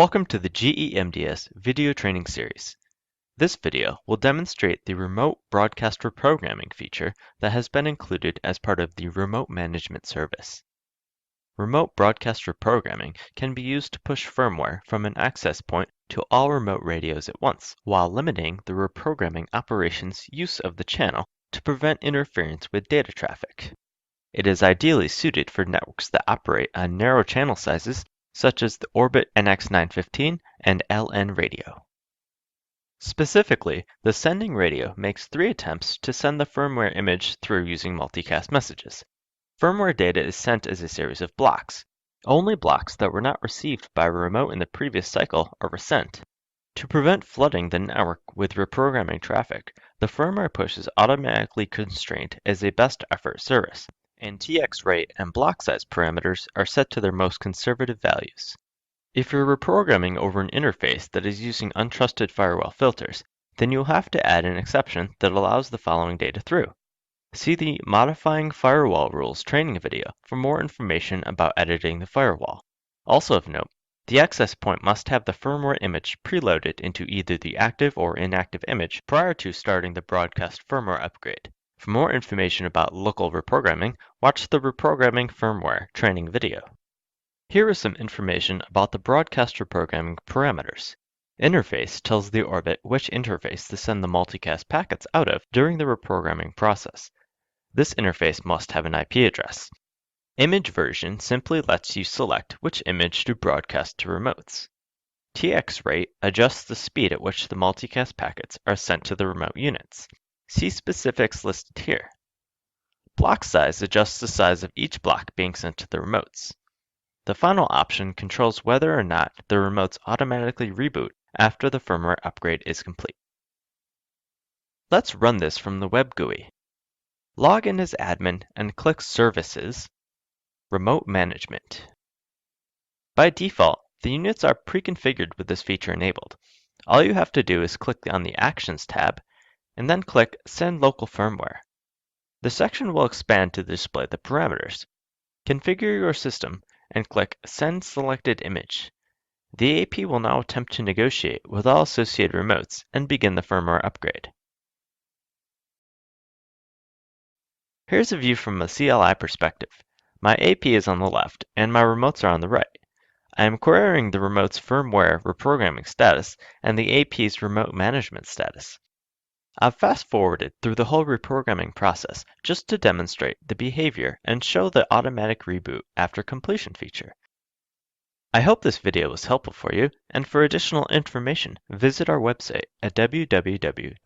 Welcome to the GE MDS video training series. This video will demonstrate the remote broadcast reprogramming feature that has been included as part of the remote management service. Remote broadcast reprogramming can be used to push firmware from an access point to all remote radios at once, while limiting the reprogramming operations use of the channel to prevent interference with data traffic. It is ideally suited for networks that operate on narrow channel sizes such as the Orbit NX915 and LN radio. Specifically, the sending radio makes 3 attempts to send the firmware image through using multicast messages. Firmware data is sent as a series of blocks. Only blocks that were not received by a remote in the previous cycle are resent. To prevent flooding the network with reprogramming traffic, the firmware push is automatically constrained as a best effort service, and TX rate and block size parameters are set to their most conservative values. If you're reprogramming over an interface that is using untrusted firewall filters, then you'll have to add an exception that allows the following data through. See the Modifying Firewall Rules training video for more information about editing the firewall. Also of note, the access point must have the firmware image preloaded into either the active or inactive image prior to starting the broadcast firmware upgrade. For more information about local reprogramming, watch the Reprogramming Firmware training video. Here is some information about the broadcast reprogramming parameters. Interface tells the Orbit which interface to send the multicast packets out of during the reprogramming process. This interface must have an IP address. Image version simply lets you select which image to broadcast to remotes. TX rate adjusts the speed at which the multicast packets are sent to the remote units. See specifics listed here. Block size adjusts the size of each block being sent to the remotes. The final option controls whether or not the remotes automatically reboot after the firmware upgrade is complete. Let's run this from the web GUI. Log in as admin and click Services, Remote Management. By default, the units are pre-configured with this feature enabled. All you have to do is click on the Actions tab and then click Send Local Firmware. The section will expand to display the parameters. Configure your system and click Send Selected Image. The AP will now attempt to negotiate with all associated remotes and begin the firmware upgrade. Here's a view from a CLI perspective. My AP is on the left and my remotes are on the right. I am querying the remote's firmware reprogramming status and the AP's remote management status. I've fast-forwarded through the whole reprogramming process just to demonstrate the behavior and show the automatic reboot after completion feature. I hope this video was helpful for you, and for additional information, visit our website at www.gemds.com.